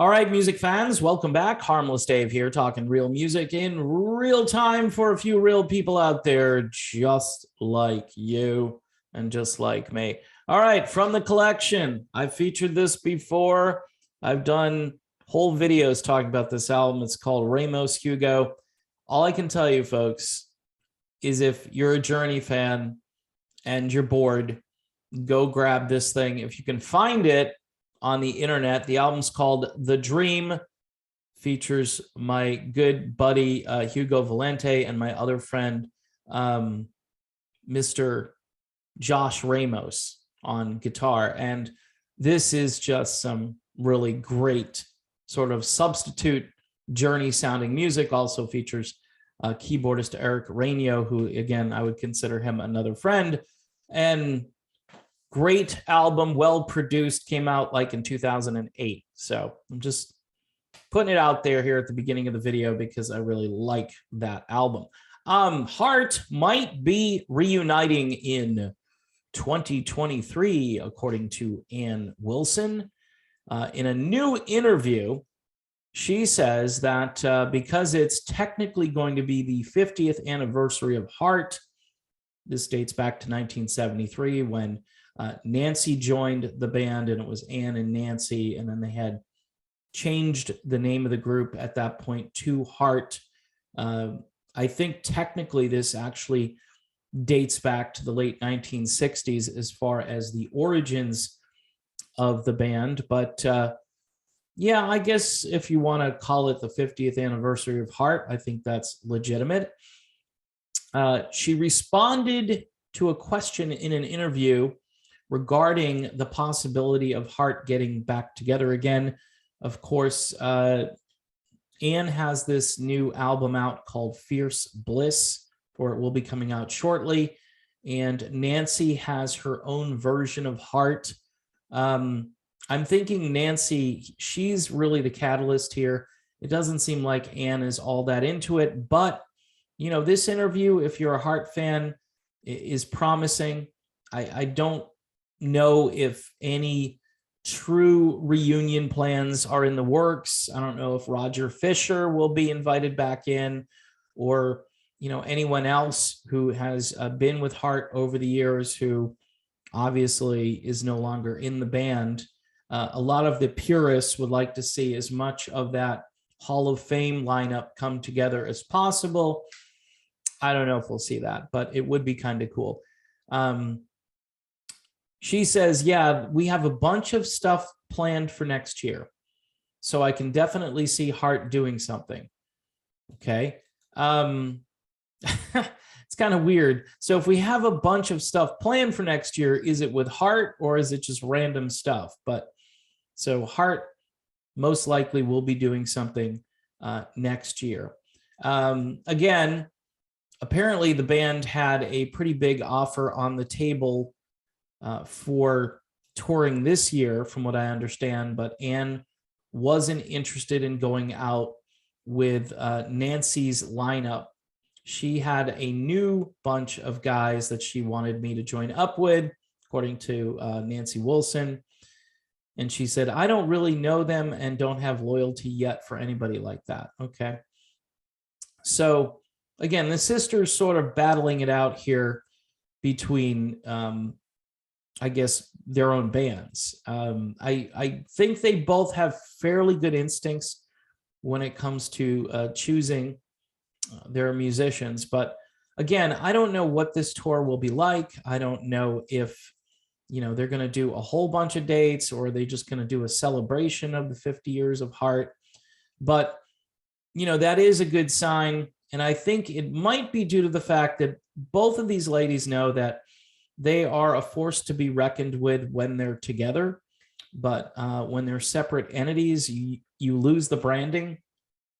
All right, music fans, welcome back. Harmless Dave here, talking real music in real time for a few real people out there just like you and just like me. All right, from the collection, I've featured this before. I've done whole videos talking about this album. It's called Ramos Hugo. All I can tell you, folks, is if you're a Journey fan and you're bored, go grab this thing. If you can find it on the internet, the album's called The Dream, features my good buddy Hugo Valente and my other friend Mr. Josh Ramos on guitar. And this is just some really great sort of substitute Journey sounding music. Also features keyboardist Eric Rainio, who again I would consider him another friend. And great album, well produced, came out like in 2008. So I'm just putting it out there here at the beginning of the video because I really like that album. Heart might be reuniting in 2023, according to Ann Wilson. In a new interview, she says that because it's technically going to be the 50th anniversary of Heart, this dates back to 1973 when Nancy joined the band, and it was Ann and Nancy, and then they had changed the name of the group at that point to Heart. I think technically this actually dates back to the late 1960s as far as the origins of the band. But yeah, I guess if you want to call it the 50th anniversary of Heart, I think that's legitimate. She responded to a question in an interview regarding the possibility of Heart getting back together again. Of course, Ann has this new album out called Fierce Bliss, or it will be coming out shortly. And Nancy has her own version of Heart. I'm thinking Nancy, she's really the catalyst here. It doesn't seem like Ann is all that into it, but you know, this interview, if you're a Heart fan, is promising. I don't know if any true reunion plans are in the works. I don't know if Roger Fisher will be invited back in, or you know, anyone else who has been with Heart over the years who obviously is no longer in the band. A lot of the purists would like to see as much of that Hall of Fame lineup come together as possible. I don't know if we'll see that, but it would be kind of cool. She says, yeah, we have a bunch of stuff planned for next year. So I can definitely see Heart doing something. Okay. It's kind of weird. So if we have a bunch of stuff planned for next year, is it with Heart or is it just random stuff? But so Heart most likely will be doing something next year. Again, apparently the band had a pretty big offer on the table for touring this year, from what I understand, but Ann wasn't interested in going out with Nancy's lineup. She had a new bunch of guys that she wanted me to join up with, according to Nancy Wilson. And she said, I don't really know them and don't have loyalty yet for anybody like that. Okay. So again, the sisters sort of battling it out here between, I guess, their own bands. I think they both have fairly good instincts when it comes to choosing their musicians. But again, I don't know what this tour will be like. I don't know if, you know, they're going to do a whole bunch of dates or are they just going to do a celebration of the 50 years of Heart. But, you know, that is a good sign. And I think it might be due to the fact that both of these ladies know that they are a force to be reckoned with when they're together. But when they're separate entities, you lose the branding.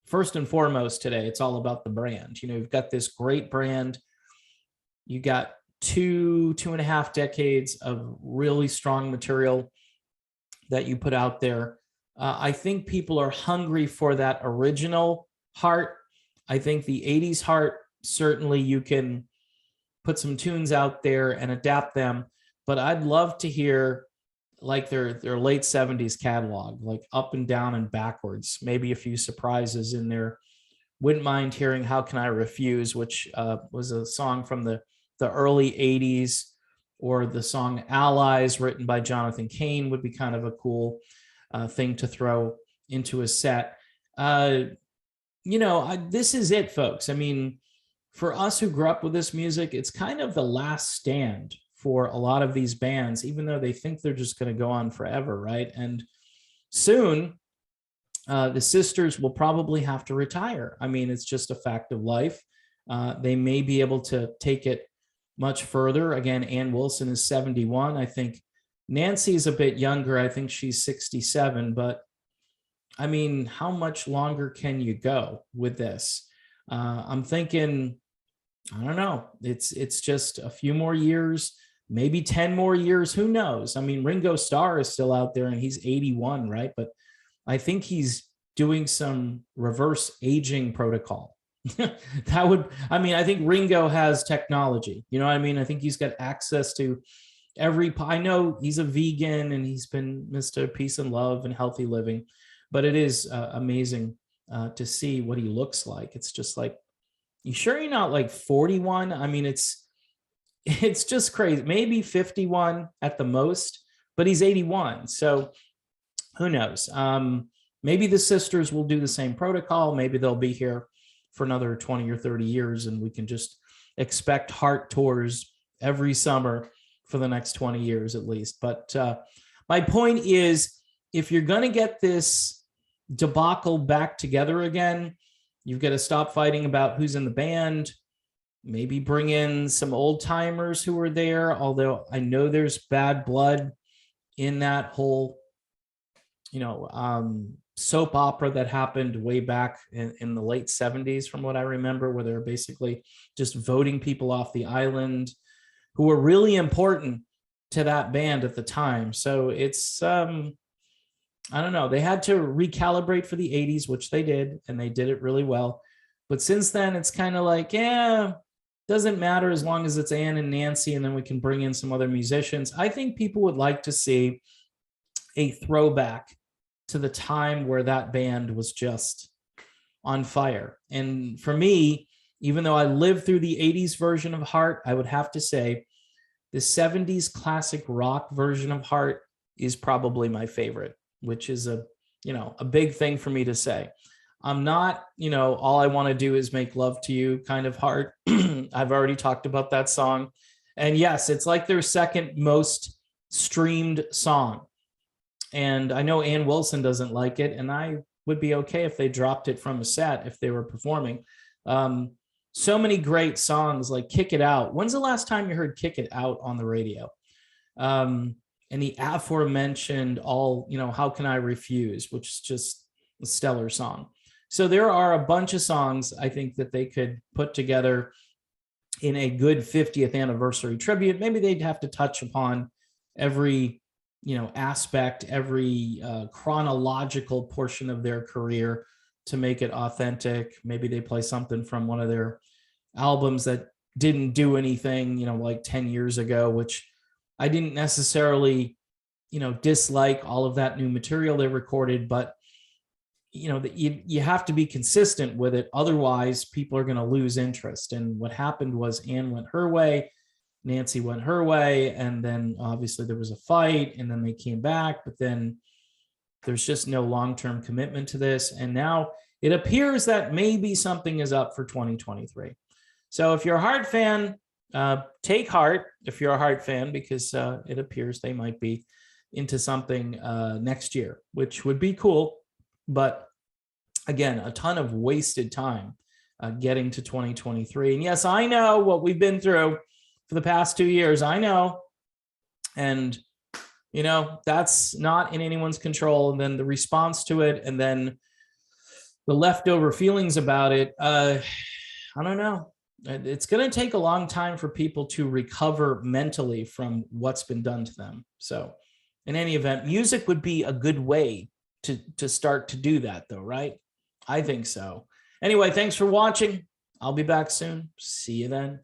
First and foremost today, it's all about the brand. You know, you've got this great brand. You got two and a half decades of really strong material that you put out there. I think people are hungry for that original Heart. I think the 80s Heart, certainly you can put some tunes out there and adapt them, but I'd love to hear like their late 70s catalog, like up and down and backwards, maybe a few surprises in there. Wouldn't mind hearing How Can I Refuse, which was a song from the early 80s, or the song Allies, written by Jonathan Cain, would be kind of a cool thing to throw into a set. This is it, folks. I mean, for us who grew up with this music, it's kind of the last stand for a lot of these bands, even though they think they're just going to go on forever, right? And soon, the sisters will probably have to retire. I mean, it's just a fact of life. They may be able to take it much further. Again, Ann Wilson is 71. I think Nancy is a bit younger. I think she's 67. But I mean, how much longer can you go with this? I'm thinking, I don't know. It's just a few more years, maybe 10 more years. Who knows? I mean, Ringo Starr is still out there and he's 81, right? But I think he's doing some reverse aging protocol. I think Ringo has technology. You know what I mean? I think he's got access to I know he's a vegan and he's been Mr. Peace and Love and Healthy Living, but it is amazing to see what he looks like. It's just like, you sure you're not like 41? I mean, it's just crazy. Maybe 51 at the most, but he's 81. So who knows? Maybe the sisters will do the same protocol. Maybe they'll be here for another 20 or 30 years, and we can just expect Heart tours every summer for the next 20 years at least. But my point is, if you're going to get this debacle back together again, you've got to stop fighting about who's in the band. Maybe bring in some old timers who were there, although I know there's bad blood in that whole, soap opera that happened way back in the late 70s, from what I remember, where they were basically just voting people off the island who were really important to that band at the time. So it's, I don't know, they had to recalibrate for the 80s, which they did, and they did it really well. But since then, it's kind of like, doesn't matter as long as it's Ann and Nancy, and then we can bring in some other musicians. I think people would like to see a throwback to the time where that band was just on fire. And for me, even though I lived through the 80s version of Heart, I would have to say the 70s classic rock version of Heart is probably my favorite, which is a big thing for me to say. I'm not, all I want to do is make love to you kind of Heart. I've already talked about that song. And yes, it's like their second most streamed song. And I know Ann Wilson doesn't like it, and I would be okay if they dropped it from a set if they were performing. So many great songs like Kick It Out. When's the last time you heard Kick It Out on the radio? And the aforementioned How Can I Refuse, which is just a stellar song. So there are a bunch of songs I think that they could put together in a good 50th anniversary tribute. Maybe they'd have to touch upon every aspect, every chronological portion of their career to make it authentic. Maybe they play something from one of their albums that didn't do anything, like 10 years ago, which I didn't necessarily, dislike all of that new material they recorded, but you have to be consistent with it. Otherwise, people are going to lose interest. And what happened was Ann went her way, Nancy went her way, and then obviously there was a fight, and then they came back, but then there's just no long-term commitment to this. And now it appears that maybe something is up for 2023. So if you're a Heart fan, take heart if you're a Heart fan, because it appears they might be into something next year, which would be cool. But again, a ton of wasted time getting to 2023. And yes, I know what we've been through for the past 2 years. I know. And, that's not in anyone's control. And then the response to it, and then the leftover feelings about it, I don't know. It's going to take a long time for people to recover mentally from what's been done to them. So in any event, music would be a good way to start to do that, though, right? I think so. Anyway, thanks for watching. I'll be back soon. See you then.